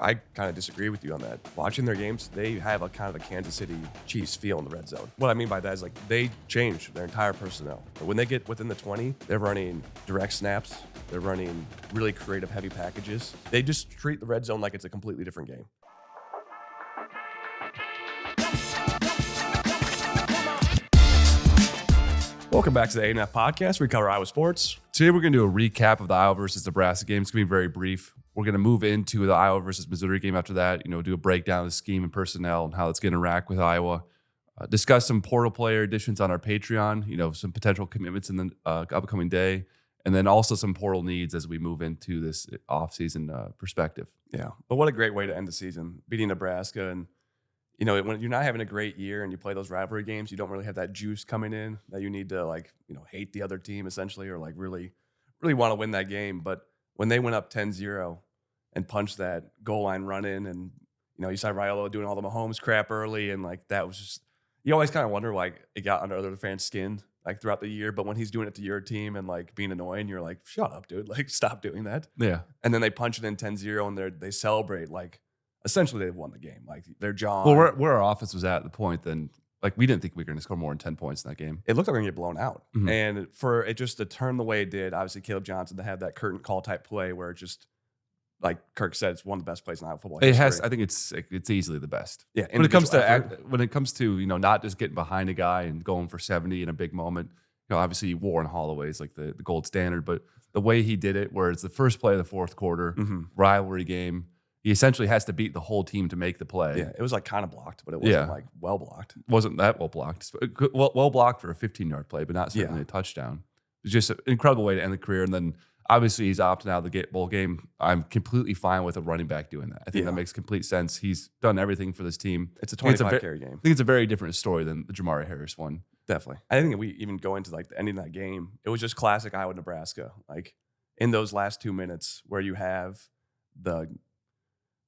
I kind of disagree with you on that. Watching their games, they have a kind of a Kansas City Chiefs feel in the red zone. What I mean by that is like they change their entire personnel. But when they get within the 20, they're running direct snaps. They're running really creative, heavy packages. They just treat the red zone like it's a completely different game. Welcome back to the ANF Podcast. We cover Iowa sports. Today we're going to do a recap of the Iowa versus Nebraska game. It's going to be very brief. We're going to move into the Iowa versus Missouri game after that, do a breakdown of the scheme and personnel and how it's going to interact with Iowa. Discuss some portal player additions on our Patreon, some potential commitments in the upcoming day, and then also some portal needs as we move into this offseason perspective. Yeah, but what a great way to end the season, beating Nebraska. And, when you're not having a great year and you play those rivalry games, you don't really have that juice coming in that you need to, hate the other team essentially or, really, really want to win that game. But when they went up 10-0 and punched that goal line run in and, you saw Rivalry doing all the Mahomes crap early and, that was just – you always kind of wonder, it got under other fans' skin, throughout the year. But when he's doing it to your team and, being annoying, you're like, shut up, dude. Stop doing that. Yeah. And then they punch it in 10-0 and they celebrate, essentially they've won the game. They're John. Well, where our offense was at the point then, we didn't think we were going to score more than 10 points in that game. It looked like we were going to get blown out. Mm-hmm. And for it just to turn the way it did, obviously Caleb Johnson to have that curtain call type play where it just, like Kirk said, it's one of the best plays in Iowa football history. It has. I think it's easily the best. Yeah. When it comes to not just getting behind a guy and going for 70 in a big moment. Obviously Warren Holloway is the gold standard, but the way he did it, where it's the first play of the fourth quarter, rivalry game, he essentially has to beat the whole team to make the play. Yeah, it was kind of blocked, but it wasn't well blocked. Wasn't that well blocked? Well blocked for a 15-yard play, but not certainly a touchdown. It's just an incredible way to end the career. And then obviously he's opting out of the bowl game. I'm completely fine with a running back doing that. I think that makes complete sense. He's done everything for this team. It's a 25-carry game. I think it's a very different story than the Jamari Harris one. Definitely. I think we even go into the ending of that game. It was just classic Iowa Nebraska. In those last 2 minutes where you have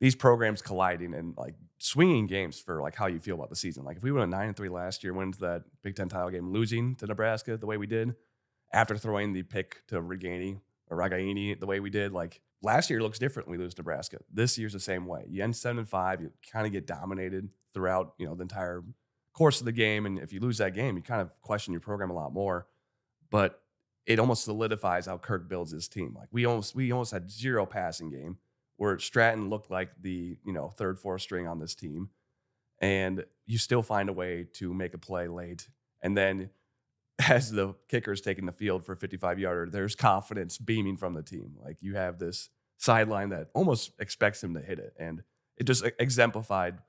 these programs colliding and swinging games for how you feel about the season. If we went 9-3 last year, went into that Big Ten title game losing to Nebraska the way we did, after throwing the pick to Ragaini the way we did, last year looks different when we lose to Nebraska. This year's the same way. You end 7-5, you kind of get dominated throughout the entire course of the game, and if you lose that game, you kind of question your program a lot more. But it almost solidifies how Kirk builds his team. We almost had zero passing game, where Stratton looked like the third, fourth string on this team, and you still find a way to make a play late. And then as the kicker's taking the field for a 55-yarder, there's confidence beaming from the team. You have this sideline that almost expects him to hit it, and it just exemplified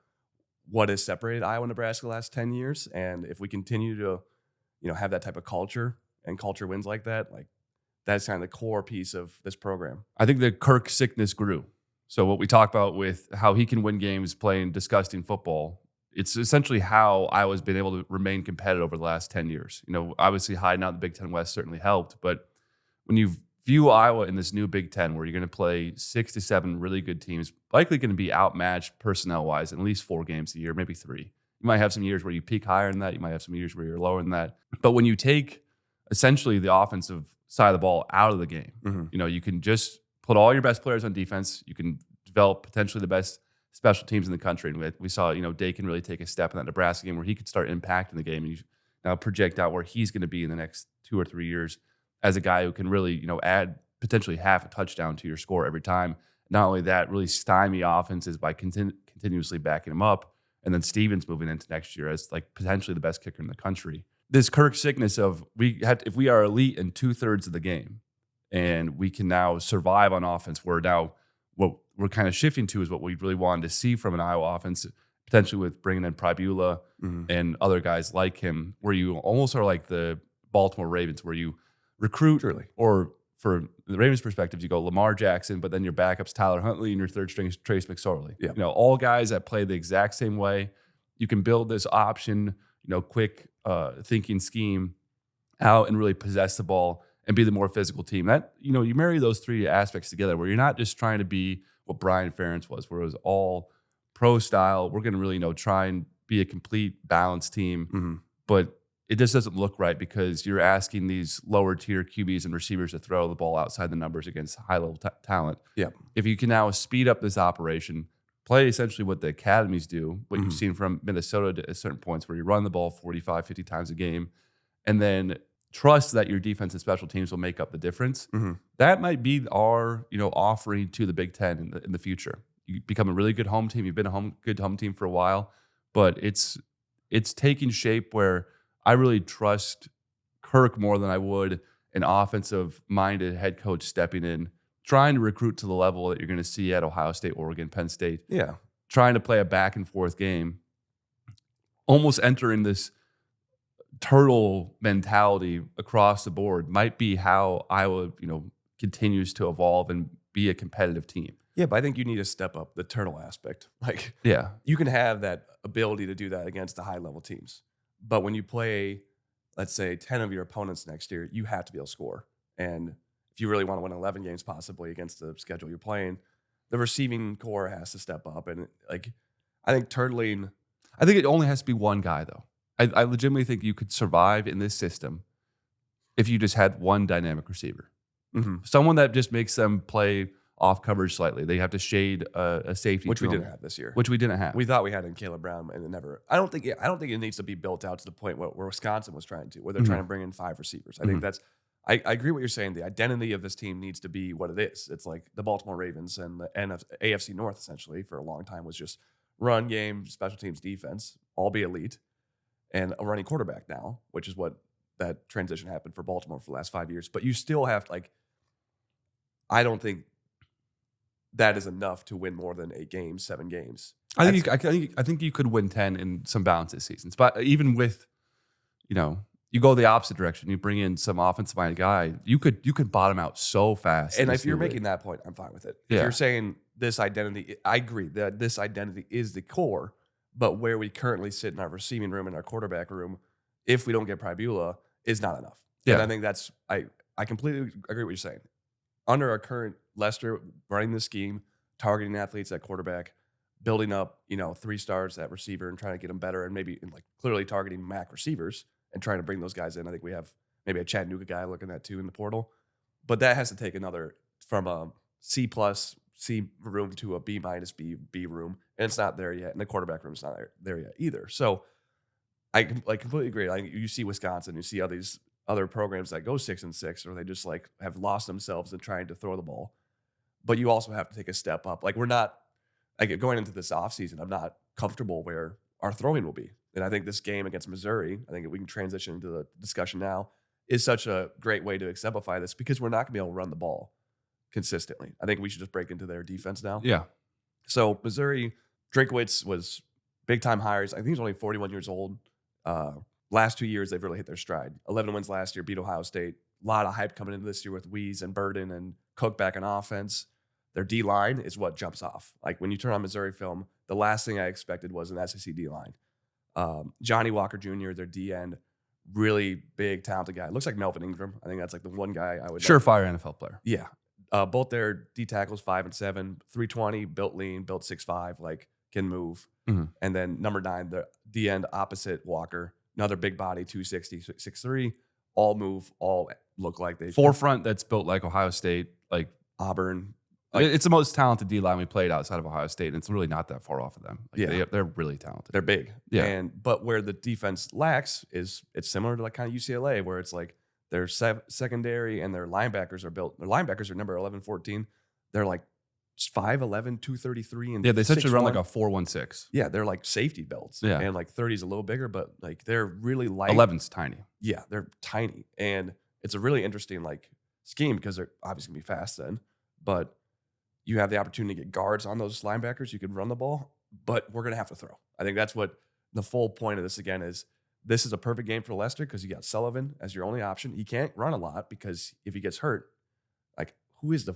what has separated Iowa and Nebraska the last 10 years. And if we continue to have that type of culture and culture wins like that, that's kind of the core piece of this program. I think the Kirk sickness grew. So what we talk about with how he can win games playing disgusting football, it's essentially how Iowa's been able to remain competitive over the last 10 years. Obviously hiding out in the Big Ten West certainly helped, but when you view Iowa in this new Big Ten where you're going to play 6 to 7 really good teams, likely going to be outmatched personnel-wise in at least 4 games a year, maybe 3. You might have some years where you peak higher than that. You might have some years where you're lower than that. But when you take essentially the offensive side of the ball out of the game, you can just put all your best players on defense. You can develop potentially the best special teams in the country. And we saw, Dakin really take a step in that Nebraska game where he could start impacting the game. And you now project out where he's going to be in the next 2 or 3 years as a guy who can really, add potentially half a touchdown to your score every time. Not only that, really stymie offenses by continuously backing him up. And then Stevens moving into next year as potentially the best kicker in the country. This Kirk sickness of if we are elite in 2/3 of the game and we can now survive on offense, where now what we're kind of shifting to is what we really wanted to see from an Iowa offense, potentially with bringing in Pribula and other guys like him, where you almost are like the Baltimore Ravens, where you recruit, or for the Ravens' perspective, you go Lamar Jackson, but then your backup's Tyler Huntley and your third string is Trace McSorley. Yeah. All guys that play the exact same way. You can build this option, quick thinking scheme out and really possess the ball and be the more physical team. That, you marry those 3 aspects together where you're not just trying to be what Brian Ferentz was, where it was all pro style. We're going to really, try and be a complete balanced team. But it just doesn't look right because you're asking these lower tier QBs and receivers to throw the ball outside the numbers against high level talent. Yeah. If you can now speed up this operation, play essentially what the academies do, what you've seen from Minnesota at certain points where you run the ball 45, 50 times a game, and then trust that your defense and special teams will make up the difference. That might be our, offering to the Big Ten in the future. You become a really good home team. You've been a good home team for a while, but it's taking shape where I really trust Kirk more than I would an offensive-minded head coach stepping in, trying to recruit to the level that you're going to see at Ohio State, Oregon, Penn State. Yeah. Trying to play a back-and-forth game, almost entering this turtle mentality across the board might be how Iowa, continues to evolve and be a competitive team. Yeah, but I think you need to step up the turtle aspect. Like, Yeah. you can have that ability to do that against the high-level teams. But when you play, let's say, 10 of your opponents next year, you have to be able to score. And if you really want to win 11 games possibly against the schedule you're playing, the receiving core has to step up. And, I think turtling... I think it only has to be one guy, though. I legitimately think you could survive in this system if you just had one dynamic receiver. Someone that just makes them play off coverage slightly. They have to shade a safety, which we didn't have this year. Which we didn't have. We thought we had in Caleb Brown, and it never. I don't think it needs to be built out to the point where Wisconsin was trying to, where they're trying to bring in 5 receivers. I think that's. I agree what you're saying. The identity of this team needs to be what it is. It's like the Baltimore Ravens and the AFC North essentially for a long time was just run game, special teams, defense, all be elite, and a running quarterback now, which is what that transition happened for Baltimore for the last 5 years. But you still have I don't think that is enough to win more than 8 games, 7 games. I think you could win 10 in some balanced seasons. But even with, you go the opposite direction. You bring in some offensive-minded guy. You could bottom out so fast. And if you're making that point, I'm fine with it. If you're saying this identity, I agree that this identity is the core. But where we currently sit in our receiving room and our quarterback room, if we don't get Pribula, is not enough. Yeah. And I think that's I completely agree with what you're saying. Under our current Lester running the scheme, targeting athletes at quarterback, building up, 3 stars at receiver and trying to get them better, and maybe clearly targeting MAC receivers and trying to bring those guys in. I think we have maybe a Chattanooga guy looking at too in the portal, but that has to take another from a C+ C room to a B- B room, and it's not there yet, and the quarterback room's not there yet either. So I completely agree. You see Wisconsin, you see all these other programs that go 6-6, or they just have lost themselves in trying to throw the ball. But you also have to take a step up. We're not going into this offseason, I'm not comfortable where our throwing will be. And I think this game against Missouri, I think we can transition into the discussion now, is such a great way to exemplify this because we're not going to be able to run the ball consistently. I think we should just break into their defense now. Yeah. So Missouri, Drinkwitz was big-time hires. I think he's only 41 years old. Last 2 years, they've really hit their stride. 11 wins last year, beat Ohio State. A lot of hype coming into this year with Weeze and Burden and Cook back in offense. Their D-line is what jumps off. When you turn on Missouri film, the last thing I expected was an SEC D-line. Johnny Walker Jr., their D-end, really big, talented guy. Looks like Melvin Ingram. I think that's the one guy I would... Surefire NFL player. Yeah. Both their D tackles, 5'7", 320, built lean, built 6'5", can move. And then number 9, the D-end opposite Walker, another big body, 260, 6'3", all move, all look like they... Forefront that's built like Ohio State, Auburn. It's the most talented D-line we played outside of Ohio State, and it's really not that far off of them. They're really talented. They're big. Yeah. But where the defense lacks is it's similar to kind of UCLA, where it's their secondary and their linebackers are built. Their linebackers are number 11, 14. They're 5'11", 233. And they essentially 6'1". run a 4-1-6. Yeah, they're safety belts. Yeah. And 30 is a little bigger, but they're really light. 11's tiny. Yeah, they're tiny. And it's a really interesting scheme because they're obviously going to be fast then. But you have the opportunity to get guards on those linebackers. You could run the ball, but we're going to have to throw. I think that's what the full point of this again is. This is a perfect game for Lester because you got Sullivan as your only option. He can't run a lot because if he gets hurt, who is the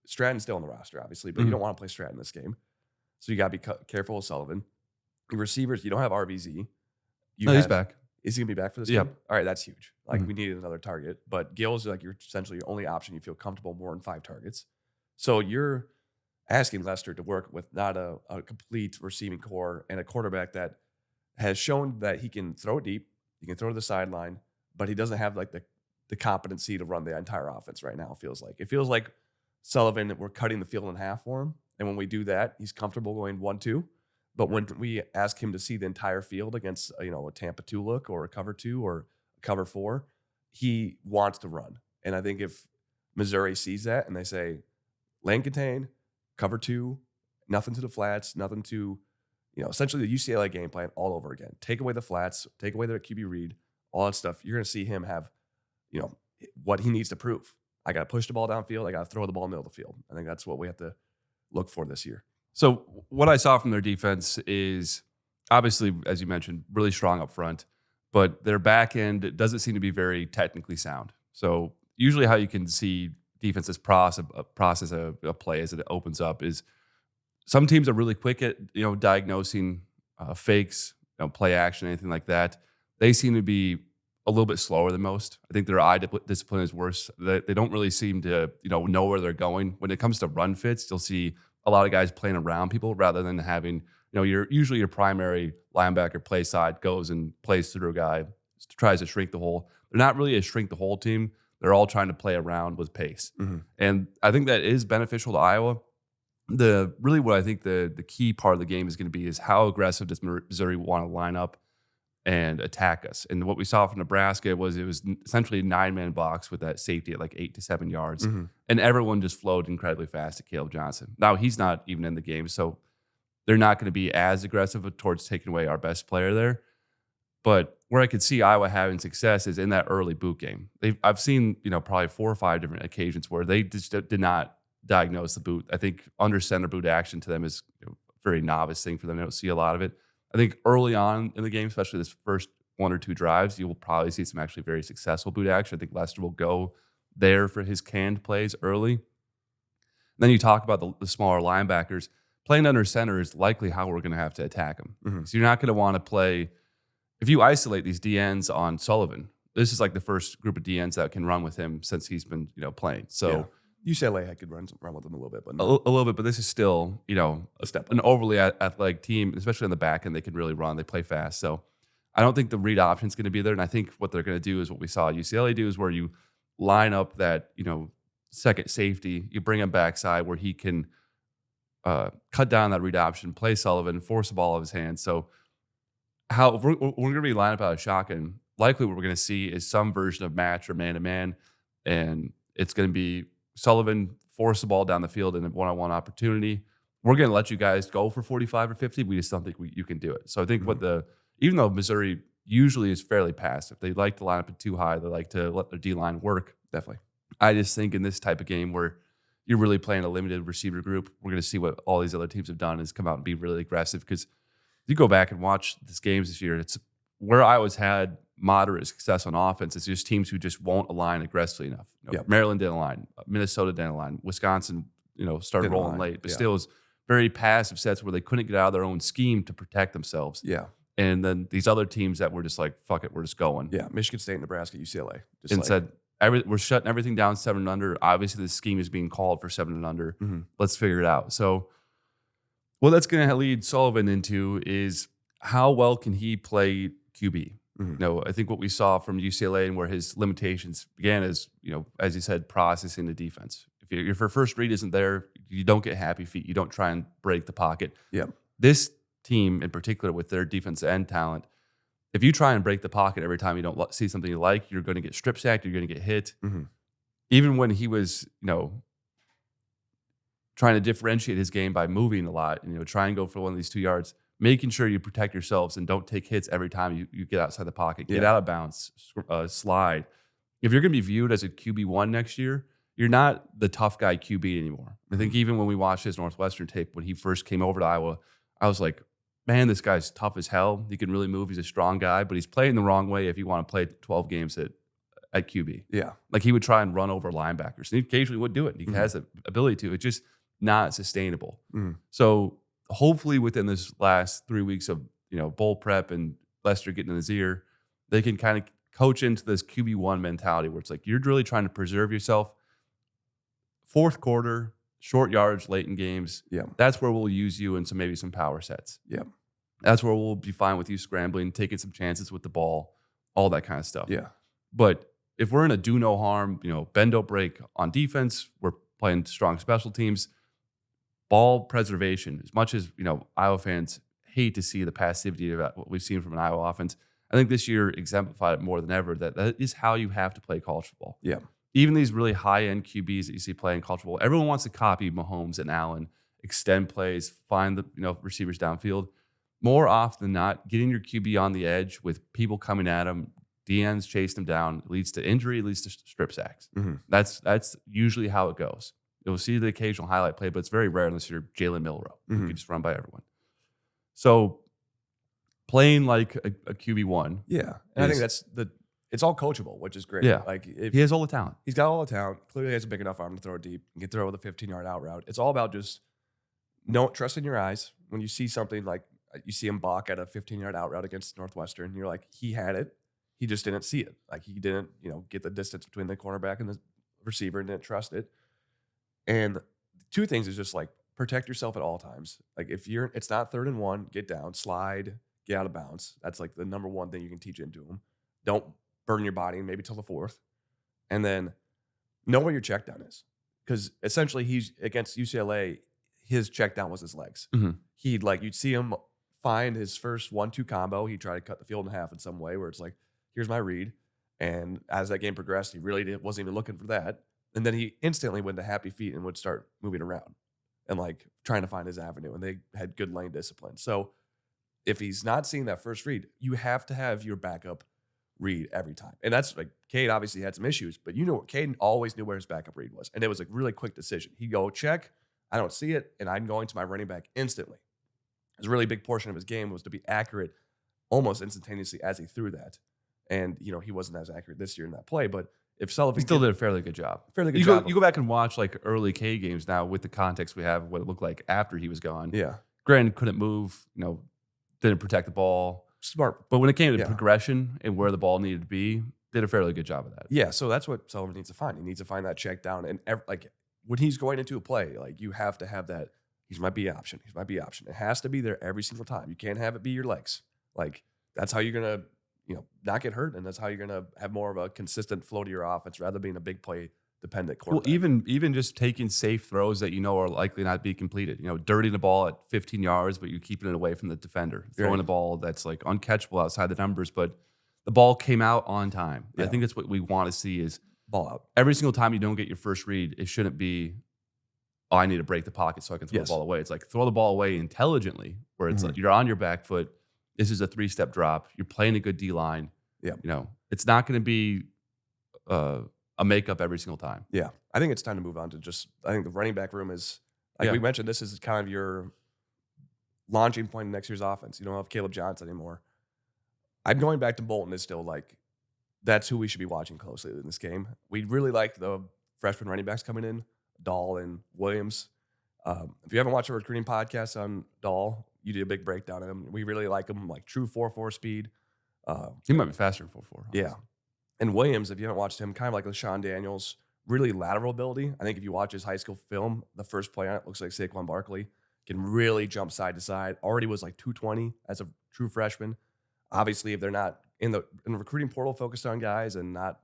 Stratton's still on the roster, obviously, but you don't want to play Stratton this game. So you got to be careful with Sullivan. Your receivers, you don't have RVZ. He's back. Is he going to be back for this game? All right, that's huge. We needed another target. But Gill's you're essentially your only option. You feel comfortable more than 5 targets. So you're asking Lester to work with not a complete receiving core and a quarterback that has shown that he can throw it deep, he can throw to the sideline, but he doesn't have the competency to run the entire offense right now, it feels like. It feels like Sullivan, we're cutting the field in half for him, And when we do that, he's comfortable going 1-2. But when we ask him to see the entire field against, a Tampa 2 look or a cover 2 or a cover 4, he wants to run. And I think if Missouri sees that and they say, lane contain, cover 2, nothing to the flats, nothing to, essentially the UCLA game plan all over again. Take away the flats, take away the QB read, all that stuff. You're going to see him have, what he needs to prove. I got to push the ball downfield. I got to throw the ball in the middle of the field. I think that's what we have to look for this year. So what I saw from their defense is obviously, as you mentioned, really strong up front, but their back end doesn't seem to be very technically sound. So usually how you can see defenses process a play as it opens up is some teams are really quick at, diagnosing fakes, play action, anything like that. They seem to be a little bit slower than most. I think their eye discipline is worse. They don't really seem to, know where they're going. When it comes to run fits, you'll see a lot of guys playing around people rather than having, your primary linebacker play side goes and plays through a guy, tries to shrink the hole. They're not really a shrink the hole team. They're all trying to play around with pace. Mm-hmm. And I think that is beneficial to Iowa. What I think the key part of the game is going to be is how aggressive does Missouri want to line up and attack us. And what we saw from Nebraska was it was essentially a 9-man box with that safety at like 8 to 7 yards. Mm-hmm. And everyone just flowed incredibly fast at Caleb Johnson. Now, he's not even in the game, so they're not going to be as aggressive towards taking away our best player there. But where I could see Iowa having success is in that early boot game. I've seen, probably 4 or 5 different occasions where they just did not diagnose the boot. I think under center boot action to them is a very novice thing for them. They don't see a lot of it. I think early on in the game, especially this first 1 or 2 drives, you will probably see some actually very successful boot action. I think Lester will go there for his canned plays early. And then you talk about the smaller linebackers. Playing under center is likely how we're going to have to attack them. Mm-hmm. So you're not going to want to play – if you isolate these DNs on Sullivan, this is like the first group of DNs that can run with him since he's been playing. So – yeah. UCLA I could run with them a little bit, but a little bit. But this is still, a step, an overly athletic team, especially on the back end. They can really run. They play fast. So I don't think the read option is going to be there. And I think what they're going to do is what we saw UCLA do is where you line up that second safety, you bring him backside where he can cut down that read option, play Sullivan, force the ball out of his hands. So if we're going to be lined up out of shotgun, likely what we're going to see is some version of match or man to man, and it's going to be Sullivan force the ball down the field in a one-on-one opportunity. We're going to let you guys go for 45 or 50. We just don't think you can do it. So I think even though Missouri usually is fairly passive, they like to line up too high. They like to let their D-line work. Definitely. I just think in this type of game where you're really playing a limited receiver group, we're going to see what all these other teams have done is come out and be really aggressive. Because you go back and watch these games this year, it's where Iowa's had moderate success on offense. It's just teams who just won't align aggressively enough. Maryland didn't align. Minnesota didn't align. Wisconsin, started rolling late, but still was very passive sets where they couldn't get out of their own scheme to protect themselves. Yeah. And then these other teams that were just like, fuck it, we're just going. Yeah. Michigan State, Nebraska, UCLA. Said, we're shutting everything down 7 and under. Obviously, the scheme is being called for 7 and under. Mm-hmm. Let's figure it out. So what that's going to lead Sullivan into is how well can he play QB? Mm-hmm. I think what we saw from UCLA and where his limitations began is, as you said, processing the defense. If your first read isn't there, you don't get happy feet. You don't try and break the pocket. Yeah. This team in particular with their defensive end talent, if you try and break the pocket every time you don't see something you like, you're going to get strip sacked. You're going to get hit. Mm-hmm. Even when he was, trying to differentiate his game by moving a lot, try and go for one of these 2 yards, making sure you protect yourselves and don't take hits every time you get outside the pocket, get out of bounds, slide. If you're going to be viewed as a QB1 next year, you're not the tough guy QB anymore. I think even when we watched his Northwestern tape, when he first came over to Iowa, I was like, man, this guy's tough as hell. He can really move. He's a strong guy, but he's playing the wrong way if you want to play 12 games at QB. Yeah. Like he would try and run over linebackers. And he occasionally would do it. He has the ability to. It's just not sustainable. Mm-hmm. So hopefully within this last 3 weeks of, bowl prep and Lester getting in his ear, they can kind of coach into this QB1 mentality where it's like you're really trying to preserve yourself. Fourth quarter, short yards late in games. Yeah. That's where we'll use you in maybe some power sets. Yeah. That's where we'll be fine with you scrambling, taking some chances with the ball, all that kind of stuff. Yeah. But if we're in a do no harm, bend don't break on defense, we're playing strong special teams. ball preservation, as much as, Iowa fans hate to see the passivity of what we've seen from an Iowa offense, I think this year exemplified it more than ever that is how you have to play college football. Yeah. Even these really high-end QBs that you see playing college football, everyone wants to copy Mahomes and Allen, extend plays, find the receivers downfield. More often than not, getting your QB on the edge with people coming at him, DNs chase them down, leads to injury, leads to strip sacks. Mm-hmm. That's usually how it goes. You'll see the occasional highlight play, but it's very rare unless you're Jalen Milroe. Mm-hmm. You can just run by everyone. So playing like a QB1. Yeah. And I think it's all coachable, which is great. Yeah. Like He has all the talent. he's got all the talent. Clearly has a big enough arm to throw it deep. He can throw with a 15-yard out route. It's all about just trusting your eyes. When you see something like you see him balk at a 15-yard out route against Northwestern, you're like, he had it. He just didn't see it. Like he didn't, get the distance between the cornerback and the receiver and didn't trust it. And two things is just like protect yourself at all times. Like if it's not 3rd and 1, get down, slide, get out of bounds. That's like the number one thing you can teach into him. Don't burn your body maybe till the 4th. And then know where your check down is. Because essentially he's against UCLA, his check down was his legs. Mm-hmm. You'd see him find his first 1-2 combo. He tried to cut the field in half in some way where it's like, here's my read. And as that game progressed, he really wasn't even looking for that. And then he instantly went to happy feet and would start moving around and like trying to find his avenue. And they had good lane discipline. So if he's not seeing that first read, you have to have your backup read every time. And that's like Cade obviously had some issues, but Cade always knew where his backup read was. And it was a really quick decision. He'd go check, I don't see it, and I'm going to my running back instantly. It was a really big portion of his game was to be accurate almost instantaneously as he threw that. And, he wasn't as accurate this year in that play, but if Sullivan He still did a fairly good job. You go back and watch like early K games now with the context we have, what it looked like after he was gone. Yeah. Granted, couldn't move, didn't protect the ball. Smart. But when it came to progression and where the ball needed to be, did a fairly good job of that. Yeah, so that's what Sullivan needs to find. He needs to find that check down. And when he's going into a play, like you have to have that, he's my B option. He's my B option. It has to be there every single time. You can't have it be your legs. Like that's how you're going to, not get hurt. And that's how you're going to have more of a consistent flow to your offense rather than being a big play dependent quarterback. Well, even just taking safe throws that are likely not be completed. Dirtying the ball at 15 yards, but you're keeping it away from the defender. Throwing the ball that's like uncatchable outside the numbers, but the ball came out on time. Yeah. I think that's what we want to see is ball out. Every single time you don't get your first read, it shouldn't be, I need to break the pocket so I can throw the ball away. It's like throw the ball away intelligently, where it's like you're on your back foot. This is a 3-step drop. You're playing a good D-line. Yeah. It's not going to be a makeup every single time. Yeah. I think it's time to move on to I think the running back room is, we mentioned, this is kind of your launching point in next year's offense. You don't have Caleb Johnson anymore. I'm going back to Bolton is still like, that's who we should be watching closely in this game. We really like the freshman running backs coming in, Dahl and Williams. If you haven't watched our recruiting podcast on Dahl, you did a big breakdown of him. We really like him, like true 4.4 speed. He might be faster than 4.4. Yeah. And Williams, if you haven't watched him, kind of like LaShawn Daniels, really lateral ability. I think if you watch his high school film, the first play on it looks like Saquon Barkley. Can really jump side to side. Already was like 220 as a true freshman. Obviously, if they're not in the recruiting portal focused on guys and not,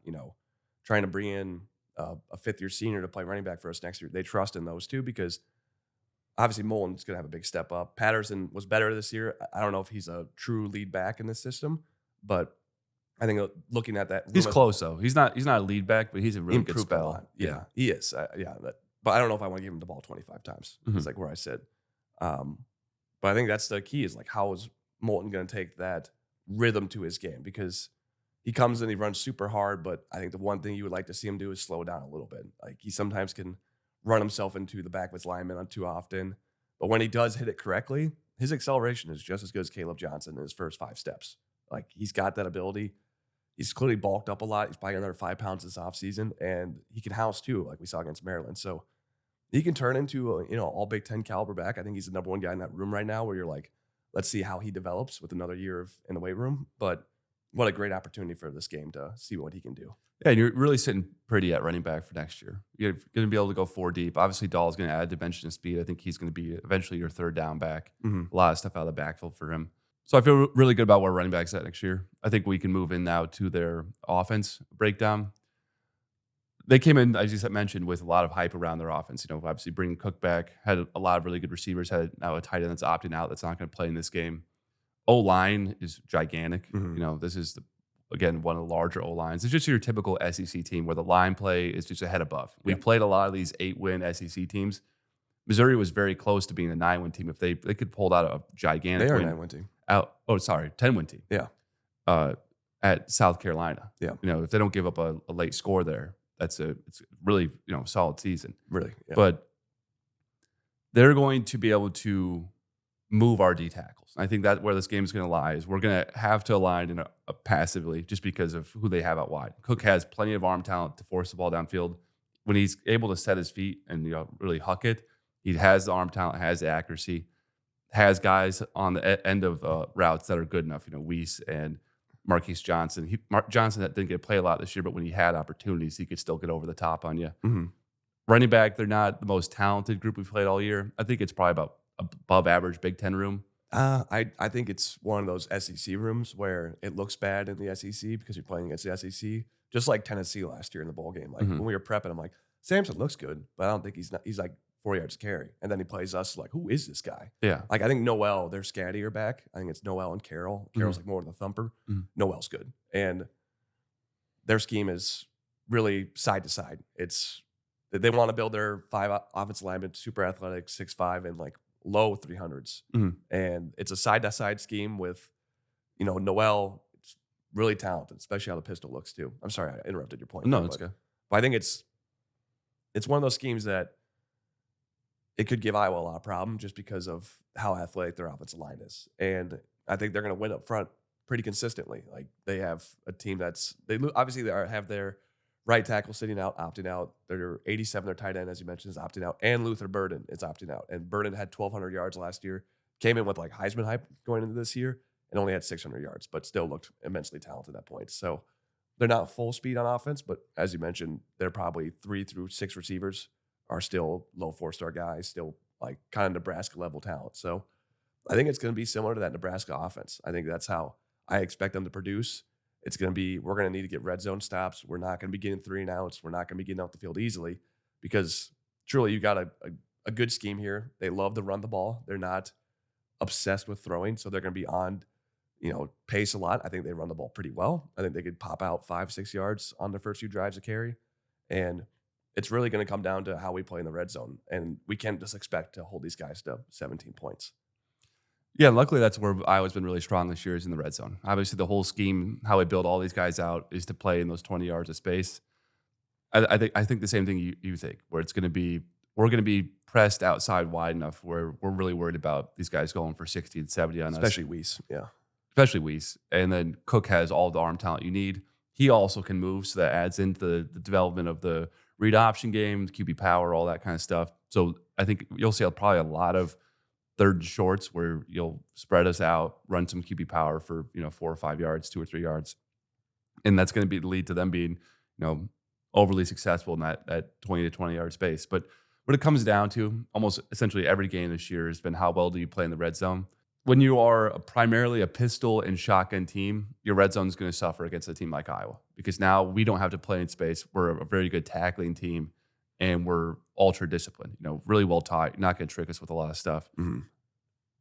trying to bring in a fifth-year senior to play running back for us next year, they trust in those two because obviously Mullen's going to have a big step up. Patterson was better this year. I don't know if he's a true lead back in this system, but I think looking at that, he's close though. He's not a lead back, but he's a really good spell. Yeah, he is. But I don't know if I want to give him the ball 25 times. It's like where I said. But I think that's the key is like how is Moulton going to take that rhythm to his game, because he comes in, he runs super hard, but I think the one thing you would like to see him do is slow down a little bit. Like he sometimes can run himself into the back of his lineman too often, but when he does hit it correctly, his acceleration is just as good as Caleb Johnson in his first 5 steps. Like he's got that ability. He's clearly bulked up a lot. He's probably another 5 pounds this offseason, and he can house too, like we saw against Maryland. So he can turn into all Big Ten caliber back. I think he's the number one guy in that room right now where you're like, let's see how he develops with another year in the weight room. But what a great opportunity for this game to see what he can do. Yeah, and you're really sitting pretty at running back for next year. You're going to be able to go 4 deep. Obviously, Dahl is going to add dimension and speed. I think he's going to be eventually your 3rd down back. A lot of stuff out of the backfield for him. So I feel really good about where running back's at next year. I think we can move in now to their offense breakdown. They came in, as you mentioned, with a lot of hype around their offense. You know, obviously bringing Cook back, had a lot of really good receivers, had now a tight end that's opting out that's not going to play in this game. O-line is gigantic. Mhm. You know, this is, again, one of the larger O-lines. It's just your typical SEC team where the line play is just a head above. We've played a lot of these 8-win SEC teams. Missouri was very close to being a 9-win team. If they could pull out a gigantic They are win. a 9-win team. 10-win team. Yeah. At South Carolina. Yeah. You know, if they don't give up a late score there, it's really, solid season. Really. Yeah. But they're going to be able to move our D tackles. I think that's where this game is going to lie. Is we're going to have to align in a passively just because of who they have out wide. Cook has plenty of arm talent to force the ball downfield. When he's able to set his feet and really huck it, he has the arm talent, has the accuracy, has guys on the end of routes that are good enough. Weiss and Marquise Johnson. Johnson that didn't get to play a lot this year, but when he had opportunities, he could still get over the top on you. Mm-hmm. Running back, they're not the most talented group we've played all year. I think it's probably about above average Big Ten room. I think it's one of those SEC rooms where it looks bad in the SEC because you're playing against the SEC, just like Tennessee last year in the bowl game. Like when we were prepping, I'm like, Samson looks good, but I don't think he's like 4 yards carry. And then he plays us like, who is this guy? Yeah. Like I think Noel, their Scatty are back. I think it's Noel and Carroll. Carroll's like more of the thumper. Noel's good. And their scheme is really side to side. They want to build their 5 offensive linemen, super athletic, 6'5", and like low 300s. And it's a side-to-side scheme with, Noel, it's really talented, especially how the pistol looks too. I'm sorry, I interrupted your point. No, it's good. But I think it's one of those schemes that it could give Iowa a lot of problem just because of how athletic their offensive line is. And I think they're going to win up front pretty consistently. Like they have a team obviously they have their right tackle sitting out, opting out. They're 87, their tight end, as you mentioned, is opting out. And Luther Burden is opting out. And Burden had 1,200 yards last year. Came in with like Heisman hype going into this year and only had 600 yards, but still looked immensely talented at that point. So they're not full speed on offense, but as you mentioned, they're probably 3 through 6 receivers are still low 4-star guys, still like kind of Nebraska level talent. So I think it's going to be similar to that Nebraska offense. I think that's how I expect them to produce. We're going to need to get red zone stops. We're not going to be getting 3 and outs. We're not going to be getting off the field easily because truly you got a good scheme here. They love to run the ball. They're not obsessed with throwing, so they're going to be on, pace a lot. I think they run the ball pretty well. I think they could pop out 5-6 yards on their first few drives of carry. And it's really going to come down to how we play in the red zone. And we can't just expect to hold these guys to 17 points. Yeah, luckily that's where Iowa's been really strong this year is in the red zone. Obviously, the whole scheme, how we build all these guys out, is to play in those 20 yards of space. I think the same thing you think, where we're going to be pressed outside wide enough where we're really worried about these guys going for 60 and 70 on us. Especially Weiss, yeah. Especially Weiss. And then Cook has all the arm talent you need. He also can move, so that adds into the development of the read option game, QB power, all that kind of stuff. So I think you'll see probably a lot of third shorts where you'll spread us out, run some QB power for 4 or 5 yards, 2 or 3 yards, and that's going to lead to them being overly successful in that 20 to 20 yard space. But what it comes down to, almost essentially every game this year, has been how well do you play in the red zone. When you are primarily a pistol and shotgun team, your red zone is going to suffer against a team like Iowa because now we don't have to play in space. We're a very good tackling team, and we're ultra disciplined. Really well taught. You're not going to trick us with a lot of stuff. Mm-hmm.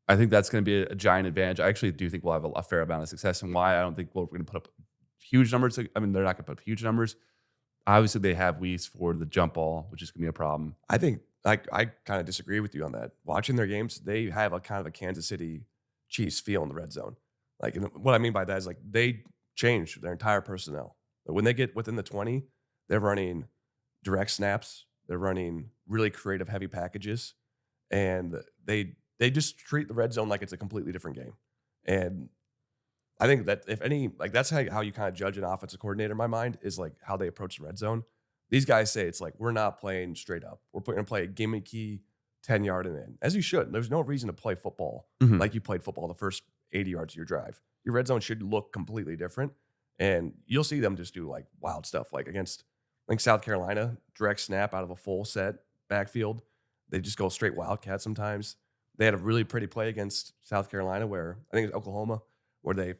I think that's going to be a giant advantage. I actually do think we'll have a fair amount of success. And why I don't think we're going to put up huge numbers. I mean, they're not going to put up huge numbers. Obviously, they have Weiss for the jump ball, which is going to be a problem. I think I kind of disagree with you on that. Watching their games, they have a kind of a Kansas City Chiefs feel in the red zone. Like, and what I mean by that is like they change their entire personnel. When they get within the 20, they're running direct snaps. They're running really creative, heavy packages, and they just treat the red zone like it's a completely different game. And I think that if any, like that's how you kind of judge an offensive coordinator in my mind is like how they approach the red zone. These guys say it's like, we're not playing straight up. We're going to play a gimmicky 10-yard and in, as you should. There's no reason to play football like you played football the first 80 yards of your drive. Your red zone should look completely different. And you'll see them just do like wild stuff. Like against, I think South Carolina, direct snap out of a full set backfield. They just go straight Wildcat sometimes. They had a really pretty play against South Carolina where, I think it was Oklahoma, where they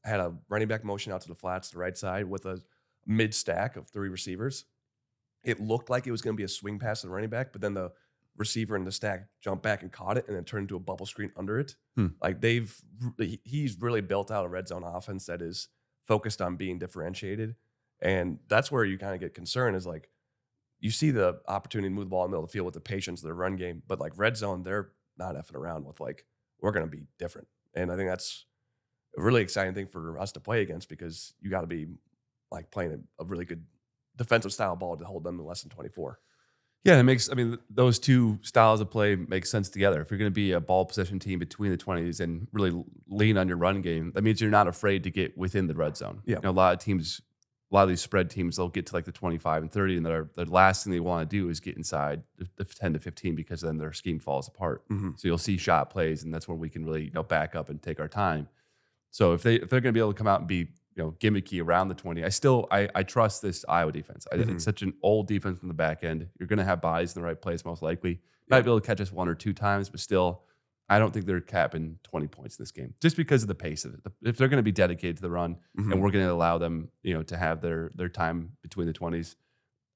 had a running back motion out to the flats, the right side, with a mid-stack of 3 receivers. it looked like it was going to be a swing pass to the running back, but then the receiver in the stack jumped back and caught it and then turned into a bubble screen under it. Like he's really built out a red zone offense that is focused on being differentiated. And that's where you kind of get concerned is like, you see the opportunity to move the ball in the middle of the field with the patience of their run game, but like red zone, they're not effing around with like, we're going to be different. And I think that's a really exciting thing for us to play against because you got to be like playing a really good defensive style ball to hold them to less than 24. Yeah, those two styles of play make sense together. If you're going to be a ball possession team between the 20s and really lean on your run game, that means you're not afraid to get within the red zone. Yeah. A lot of these spread teams, they'll get to like the 25 and 30, and the last thing they want to do is get inside the 10 to 15 because then their scheme falls apart. So you'll see shot plays, and that's where we can really back up and take our time. So if they're going to be able to come out and be gimmicky around the 20, I trust this Iowa defense. It's such an old defense from the back end. You're going to have bodies in the right place most likely. Might be able to catch us one or two times, but still, I don't think they're capping 20 points in this game just because of the pace of it. If they're going to be dedicated to the run and we're going to allow them, to have their time between the 20s,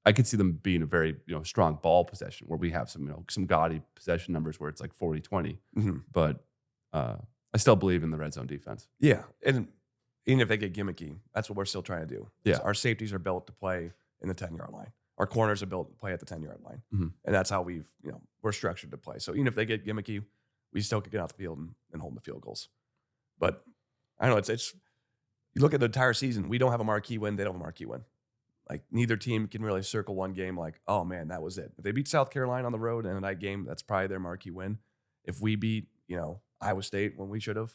I could see them being a very, strong ball possession where we have some gaudy possession numbers where it's like 40-20. But I still believe in the red zone defense. Yeah. And even if they get gimmicky, that's what we're still trying to do. Yeah. Our safeties are built to play in the 10-yard line. Our corners are built to play at the 10-yard line. And that's how we're structured to play. So even if they get gimmicky, we still can get out the field and hold the field goals. But I don't know, it's you look at the entire season, we don't have a marquee win, they don't have a marquee win. Like neither team can really circle one game like, oh man, that was it. If they beat South Carolina on the road in a night game, that's probably their marquee win. If we beat, Iowa State when we should have,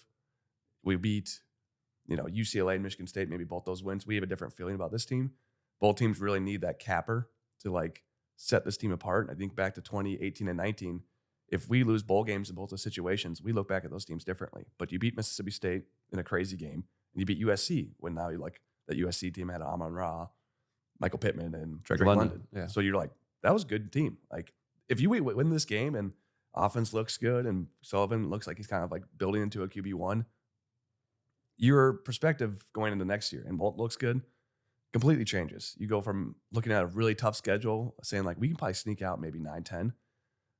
we beat, UCLA and Michigan State, maybe both those wins, we have a different feeling about this team. Both teams really need that capper to like set this team apart. I think back to 2018 and 19, if we lose bowl games in both those situations, we look back at those teams differently. But you beat Mississippi State in a crazy game, and you beat USC when now you like that USC team had Amon-Ra, Michael Pittman, and Drake London. Yeah. So you're like, that was a good team. Like if you win this game and offense looks good and Sullivan looks like he's kind of like building into a QB1, your perspective going into next year and Walt looks good completely changes. You go from looking at a really tough schedule, saying like, we can probably sneak out maybe 9-10.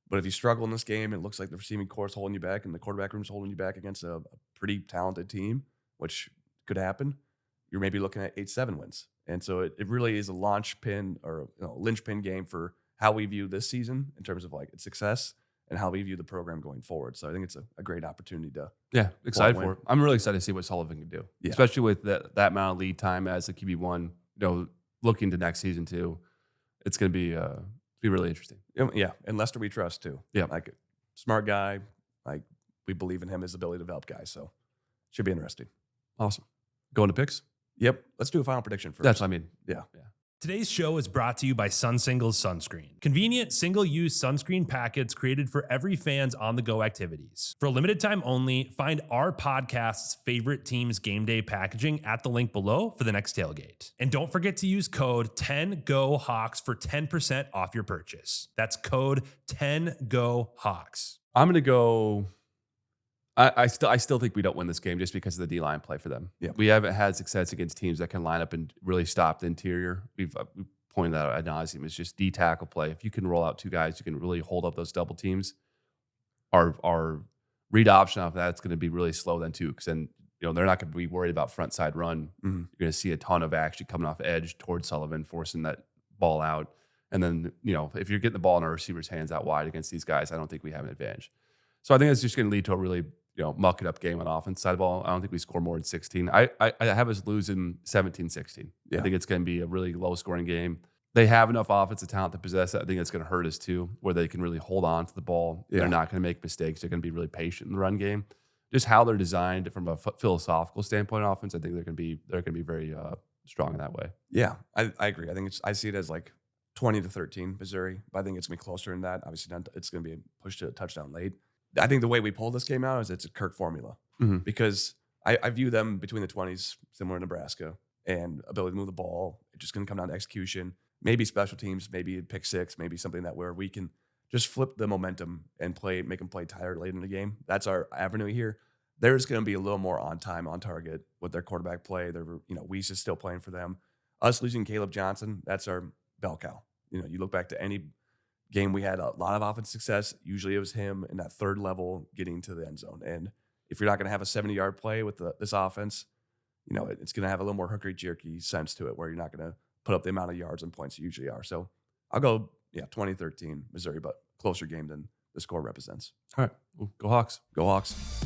But if you struggle in this game, it looks like the receiving core is holding you back and the quarterback room is holding you back against a pretty talented team, which could happen. You're maybe looking at 8-7 wins. And so it really is a linchpin game for how we view this season in terms of like its success and how we view the program going forward. So I think it's a great opportunity to excited for it. I'm really excited to see what Sullivan can do, especially with that amount of lead time as a QB1. Looking to next season too, it's going to be really interesting. Yeah, and Lester we trust too. Yeah, like smart guy. Like we believe in him, his ability to develop guys. So should be interesting. Awesome. Going to picks? Yep. Let's do a final prediction first. That's what I mean. Yeah. Today's show is brought to you by Sun Singles Sunscreen. Convenient, single-use sunscreen packets created for every fan's on-the-go activities. For a limited time only, find our podcast's favorite team's game day packaging at the link below for the next tailgate. And don't forget to use code 10GOHawks for 10% off your purchase. That's code 10GOHawks. I'm going to go... I still think we don't win this game just because of the D-line play for them. Yeah. We haven't had success against teams that can line up and really stop the interior. We've pointed that out ad nauseum. It's just D-tackle play. If you can roll out two guys, you can really hold up those double teams. Our read option off that's going to be really slow then too, because then they're not going to be worried about front side run. Mm-hmm. You're going to see a ton of action coming off edge towards Sullivan, forcing that ball out. And then if you're getting the ball in our receivers' hands out wide against these guys, I don't think we have an advantage. So I think it's just going to lead to a really muck it up game on offense side of the ball. I don't think we score more than 16. I have us losing 17-16. Yeah. I think it's going to be a really low scoring game. They have enough offensive talent to possess it. I think it's going to hurt us too, where they can really hold on to the ball. Yeah. They're not going to make mistakes. They're going to be really patient in the run game. Just how they're designed from a philosophical standpoint on offense, I think they're going to be very strong in that way. Yeah, I agree. I think I see it as like 20-13 Missouri, but I think it's going to be closer than that. Obviously, it's going to be pushed to a touchdown late. I think the way we pull this game out is it's a Kirk formula because I view them between the 20s, similar to Nebraska, and ability to move the ball. It's just going to come down to execution, maybe special teams, maybe pick six, maybe something where we can just flip the momentum and make them play tighter late in the game. That's our avenue here. There's going to be a little more on time, on target with their quarterback play. Weiss is still playing for them. Us losing Caleb Johnson, that's our bell cow. You look back to any game we had a lot of offensive success. Usually it was him in that third level getting to the end zone. And if you're not going to have a 70-yard play with this offense, it's going to have a little more hooky-jerky sense to it where you're not going to put up the amount of yards and points you usually are. So I'll go, 2013 Missouri, but closer game than the score represents. All right. Well, go Hawks. Go Hawks.